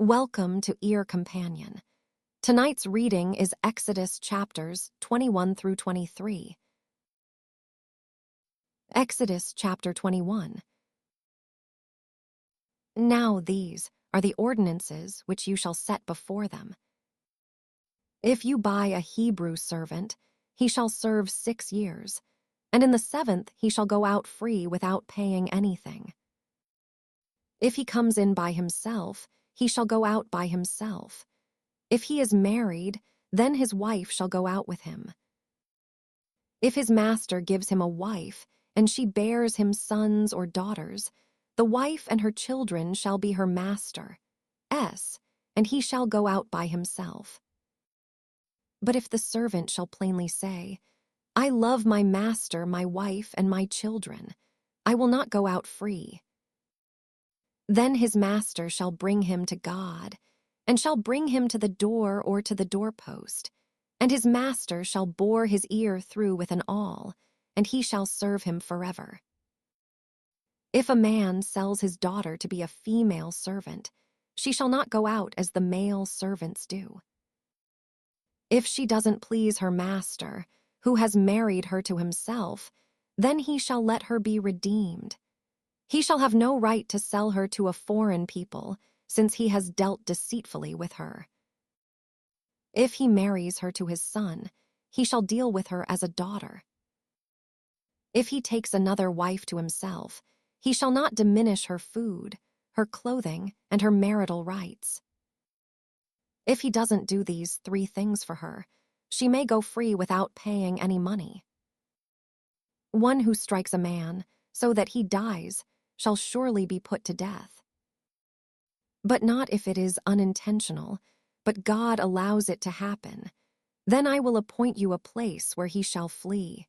Welcome to Ear Companion. Tonight's reading is Exodus chapters 21 through 23. Exodus chapter 21. Now these are the ordinances which you shall set before them. If you buy a Hebrew servant, he shall serve 6 years, and in the 7th he shall go out free without paying anything. If he comes in by himself, he shall go out by himself. If he is married, then his wife shall go out with him. If his master gives him a wife, and she bears him sons or daughters, the wife and her children shall be her master's, and he shall go out by himself. But if the servant shall plainly say, I love my master, my wife, and my children, I will not go out free. Then his master shall bring him to God, and shall bring him to the door or to the doorpost, and his master shall bore his ear through with an awl, and he shall serve him forever. If a man sells his daughter to be a female servant, she shall not go out as the male servants do. If she doesn't please her master, who has married her to himself, then he shall let her be redeemed. He shall have no right to sell her to a foreign people, since he has dealt deceitfully with her. If he marries her to his son, he shall deal with her as a daughter. If he takes another wife to himself, he shall not diminish her food, her clothing, and her marital rights. If he doesn't do these 3 things for her, she may go free without paying any money. One who strikes a man so that he dies shall surely be put to death. But not if it is unintentional, but God allows it to happen. Then I will appoint you a place where he shall flee.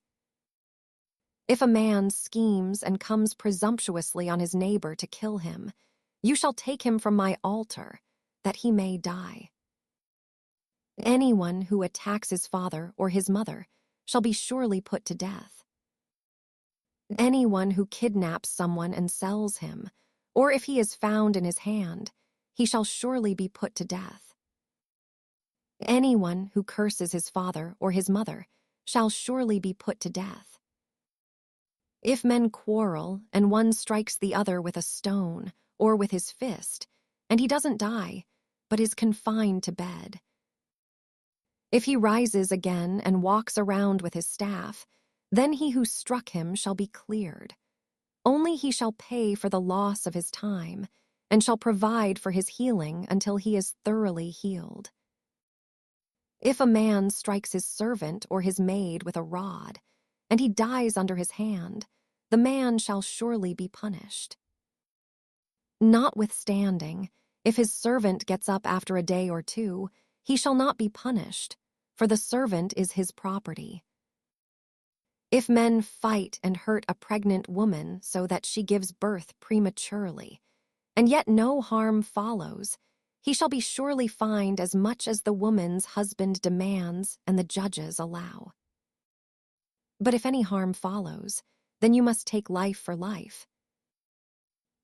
If a man schemes and comes presumptuously on his neighbor to kill him, you shall take him from my altar, that he may die. Anyone who attacks his father or his mother shall be surely put to death. Anyone who kidnaps someone and sells him, or if he is found in his hand, he shall surely be put to death. Anyone who curses his father or his mother shall surely be put to death. If men quarrel and one strikes the other with a stone or with his fist, and he doesn't die, but is confined to bed. If he rises again and walks around with his staff, then he who struck him shall be cleared. Only he shall pay for the loss of his time, and shall provide for his healing until he is thoroughly healed. If a man strikes his servant or his maid with a rod, and he dies under his hand, the man shall surely be punished. Notwithstanding, if his servant gets up after a day or 2, he shall not be punished, for the servant is his property. If men fight and hurt a pregnant woman so that she gives birth prematurely, and yet no harm follows, he shall be surely fined as much as the woman's husband demands and the judges allow. But if any harm follows, then you must take life for life.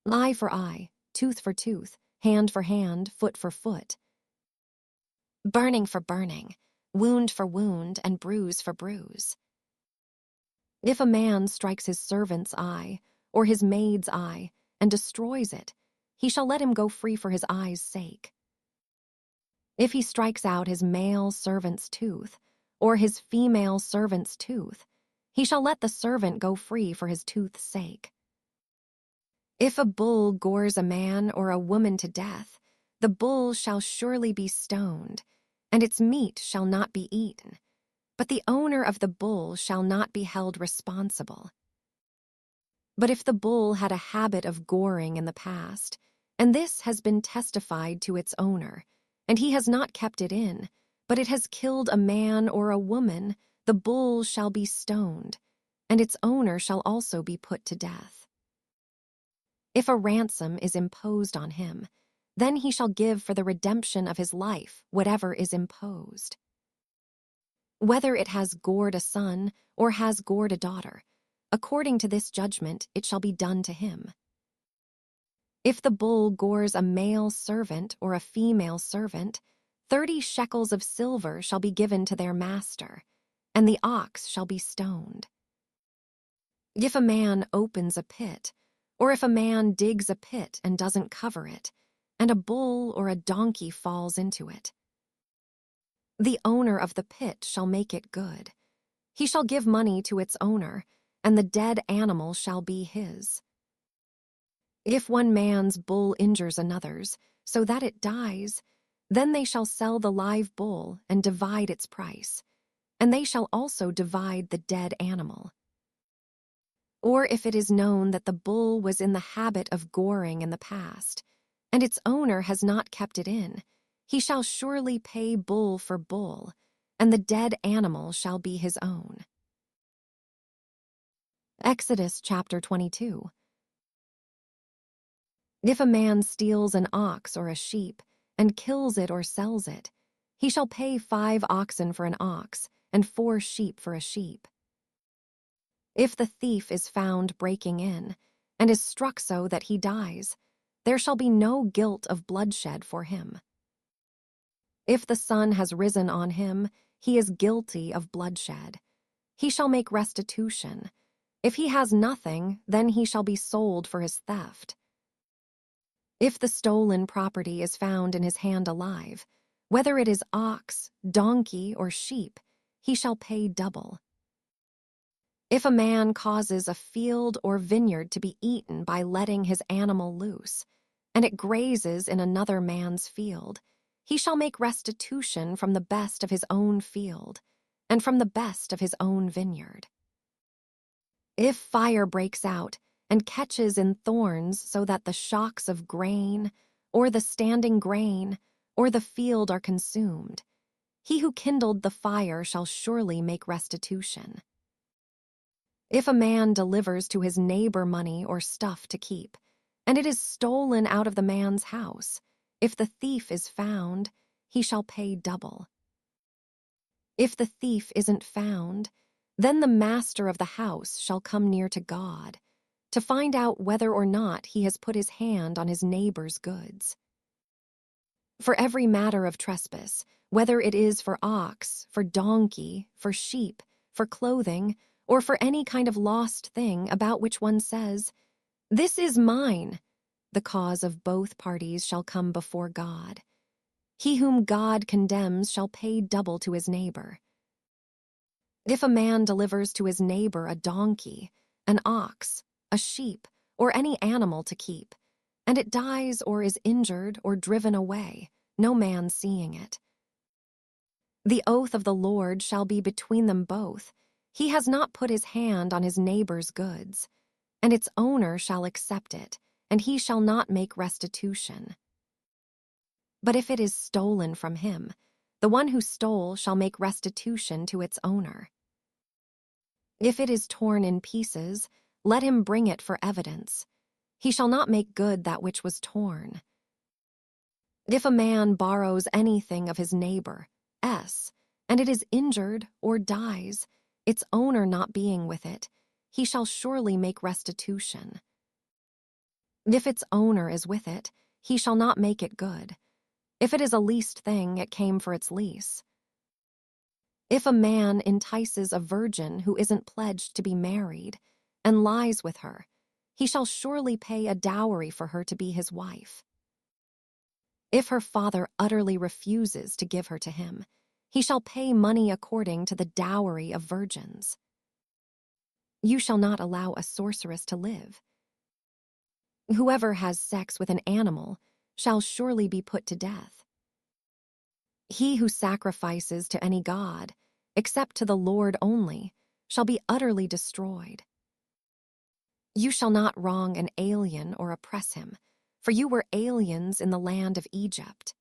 Eye for eye, tooth for tooth, hand for hand, foot for foot. Burning for burning, wound for wound, and bruise for bruise. If a man strikes his servant's eye or his maid's eye and destroys it, he shall let him go free for his eye's sake. If he strikes out his male servant's tooth or his female servant's tooth, he shall let the servant go free for his tooth's sake. If a bull gores a man or a woman to death, the bull shall surely be stoned, and its meat shall not be eaten, but the owner of the bull shall not be held responsible. But if the bull had a habit of goring in the past, and this has been testified to its owner, and he has not kept it in, but it has killed a man or a woman, the bull shall be stoned, and its owner shall also be put to death. If a ransom is imposed on him, then he shall give for the redemption of his life whatever is imposed. Whether it has gored a son or has gored a daughter, according to this judgment it shall be done to him. If the bull gores a male servant or a female servant, 30 shekels of silver shall be given to their master, and the ox shall be stoned. If a man opens a pit, or if a man digs a pit and doesn't cover it, and a bull or a donkey falls into it, the owner of the pit shall make it good. He shall give money to its owner, and the dead animal shall be his. If one man's bull injures another's, so that it dies, then they shall sell the live bull and divide its price, and they shall also divide the dead animal. Or if it is known that the bull was in the habit of goring in the past, and its owner has not kept it in, he shall surely pay bull for bull, and the dead animal shall be his own. Exodus chapter 22. If a man steals an ox or a sheep, and kills it or sells it, he shall pay 5 oxen for an ox, and 4 sheep for a sheep. If the thief is found breaking in, and is struck so that he dies, there shall be no guilt of bloodshed for him. If the sun has risen on him, he is guilty of bloodshed. He shall make restitution. If he has nothing, then he shall be sold for his theft. If the stolen property is found in his hand alive, whether it is ox, donkey, or sheep, he shall pay double. If a man causes a field or vineyard to be eaten by letting his animal loose, and it grazes in another man's field, he shall make restitution from the best of his own field, and from the best of his own vineyard. If fire breaks out and catches in thorns so that the shocks of grain, or the standing grain, or the field are consumed, he who kindled the fire shall surely make restitution. If a man delivers to his neighbor money or stuff to keep, and it is stolen out of the man's house, if the thief is found, he shall pay double. If the thief isn't found, then the master of the house shall come near to God, to find out whether or not he has put his hand on his neighbor's goods. For every matter of trespass, whether it is for ox, for donkey, for sheep, for clothing, or for any kind of lost thing about which one says, "This is mine," the cause of both parties shall come before God. He whom God condemns shall pay double to his neighbor. If a man delivers to his neighbor a donkey, an ox, a sheep, or any animal to keep, and it dies or is injured or driven away, no man seeing it, the oath of the Lord shall be between them both. He has not put his hand on his neighbor's goods, and its owner shall accept it, and he shall not make restitution. But if it is stolen from him, the one who stole shall make restitution to its owner. If it is torn in pieces, let him bring it for evidence. He shall not make good that which was torn. If a man borrows anything of his neighbor, and it is injured or dies, its owner not being with it, he shall surely make restitution. If its owner is with it, he shall not make it good. If it is a leased thing, it came for its lease. If a man entices a virgin who isn't pledged to be married and lies with her, he shall surely pay a dowry for her to be his wife. If her father utterly refuses to give her to him, he shall pay money according to the dowry of virgins. You shall not allow a sorceress to live. Whoever has sex with an animal shall surely be put to death. He who sacrifices to any god, except to the Lord only, shall be utterly destroyed. You shall not wrong an alien or oppress him, for you were aliens in the land of Egypt.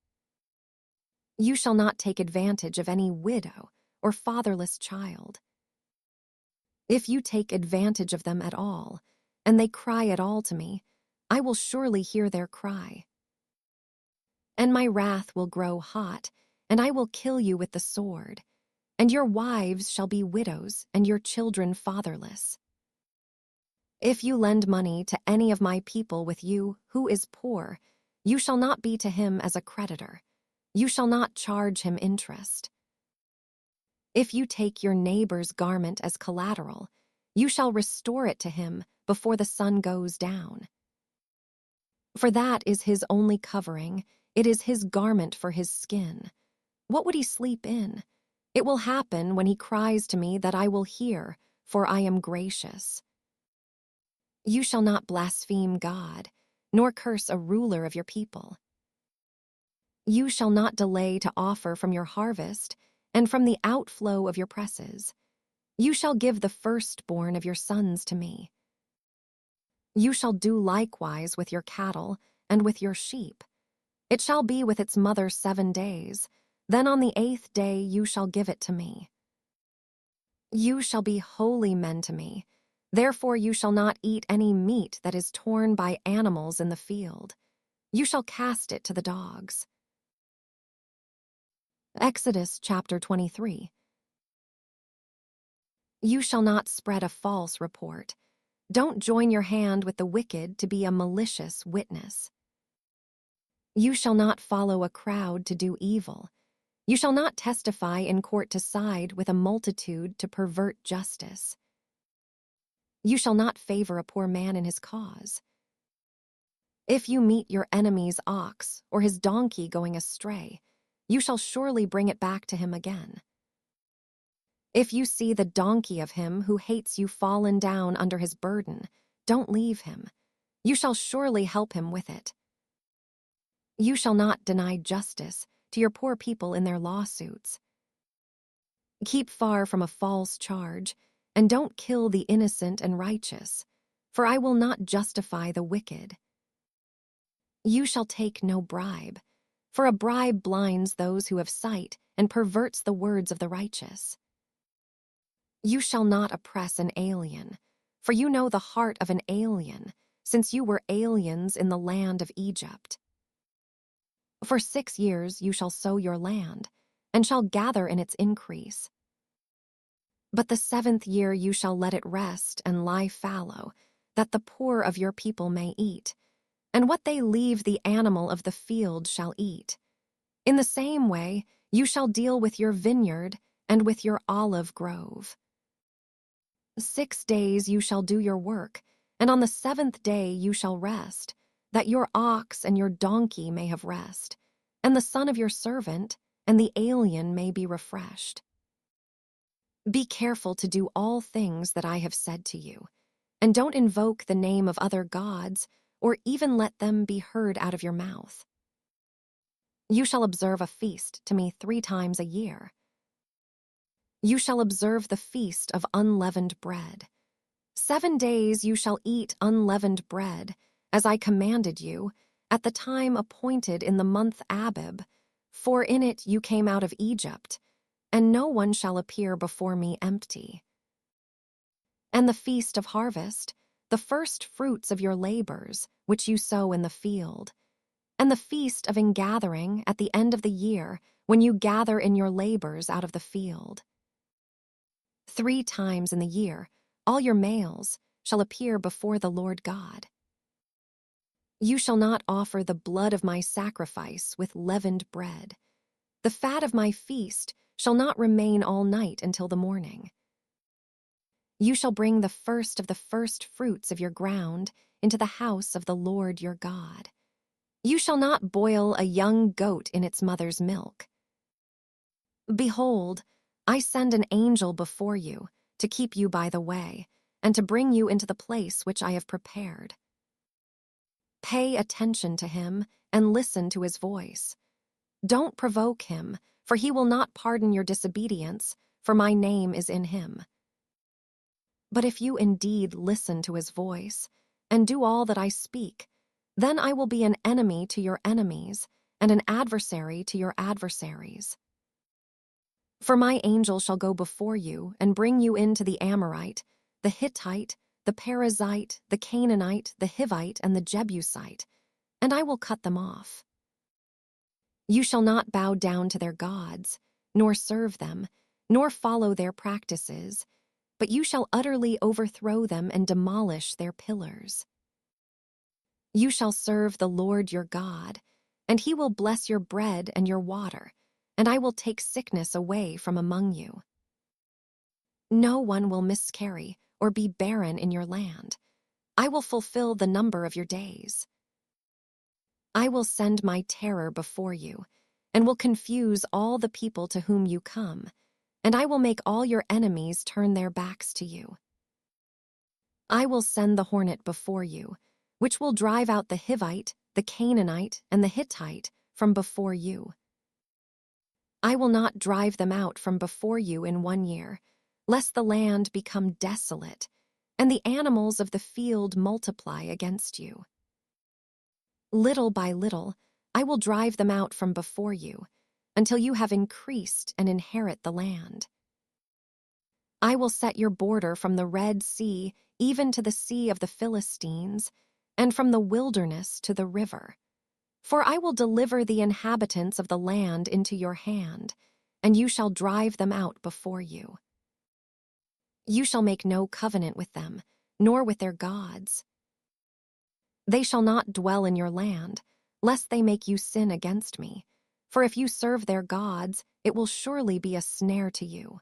You shall not take advantage of any widow or fatherless child. If you take advantage of them at all, and they cry at all to me, I will surely hear their cry. And my wrath will grow hot, and I will kill you with the sword, and your wives shall be widows, and your children fatherless. If you lend money to any of my people with you who is poor, you shall not be to him as a creditor. You shall not charge him interest. If you take your neighbor's garment as collateral, you shall restore it to him before the sun goes down. For that is his only covering, it is his garment for his skin. What would he sleep in? It will happen when he cries to me that I will hear, for I am gracious. You shall not blaspheme God, nor curse a ruler of your people. You shall not delay to offer from your harvest and from the outflow of your presses. You shall give the firstborn of your sons to me. You shall do likewise with your cattle and with your sheep. It shall be with its mother 7 days. Then on the 8th day you shall give it to me. You shall be holy men to me. Therefore you shall not eat any meat that is torn by animals in the field. You shall cast it to the dogs. Exodus chapter 23. You shall not spread a false report. Don't join your hand with the wicked to be a malicious witness. You shall not follow a crowd to do evil. You shall not testify in court to side with a multitude to pervert justice. You shall not favor a poor man in his cause. If you meet your enemy's ox or his donkey going astray, you shall surely bring it back to him again. If you see the donkey of him who hates you fallen down under his burden, don't leave him. You shall surely help him with it. You shall not deny justice to your poor people in their lawsuits. Keep far from a false charge, and don't kill the innocent and righteous, for I will not justify the wicked. You shall take no bribe, for a bribe blinds those who have sight and perverts the words of the righteous. You shall not oppress an alien, for you know the heart of an alien, since you were aliens in the land of Egypt. For 6 years you shall sow your land, and shall gather in its increase. But the 7th year you shall let it rest and lie fallow, that the poor of your people may eat, and what they leave the animal of the field shall eat. In the same way you shall deal with your vineyard and with your olive grove. 6 days you shall do your work, and on the 7th day you shall rest, that your ox and your donkey may have rest, and the son of your servant and the alien may be refreshed. Be careful to do all things that I have said to you, and don't invoke the name of other gods, or even let them be heard out of your mouth. You shall observe a feast to me 3 times a year. You shall observe the feast of unleavened bread. 7 days you shall eat unleavened bread, as I commanded you, at the time appointed in the month Abib, for in it you came out of Egypt, and no one shall appear before me empty. And the feast of harvest, the first fruits of your labors, which you sow in the field, and the feast of ingathering at the end of the year, when you gather in your labors out of the field. 3 times in the year, all your males shall appear before the Lord God. You shall not offer the blood of my sacrifice with leavened bread. The fat of my feast shall not remain all night until the morning. You shall bring the first of the first fruits of your ground into the house of the Lord your God. You shall not boil a young goat in its mother's milk. Behold, I send an angel before you to keep you by the way, and to bring you into the place which I have prepared. Pay attention to him and listen to his voice. Don't provoke him, for he will not pardon your disobedience, for my name is in him. But if you indeed listen to his voice and do all that I speak, then I will be an enemy to your enemies and an adversary to your adversaries. For my angel shall go before you and bring you into the Amorite, the Hittite, the Perizzite, the Canaanite, the Hivite, and the Jebusite, and I will cut them off. You shall not bow down to their gods, nor serve them, nor follow their practices. but you shall utterly overthrow them and demolish their pillars. You shall serve the Lord your God, and he will bless your bread and your water, and I will take sickness away from among you. No one will miscarry or be barren in your land. I will fulfill the number of your days. I will send my terror before you, and will confuse all the people to whom you come, and I will make all your enemies turn their backs to you. I will send the hornet before you, which will drive out the Hivite, the Canaanite, and the Hittite from before you. I will not drive them out from before you in 1 year, lest the land become desolate, and the animals of the field multiply against you. Little by little, I will drive them out from before you, until you have increased and inherit the land. I will set your border from the Red Sea even to the Sea of the Philistines, and from the wilderness to the river. For I will deliver the inhabitants of the land into your hand, and you shall drive them out before you. You shall make no covenant with them, nor with their gods. They shall not dwell in your land, lest they make you sin against me. For if you serve their gods, it will surely be a snare to you.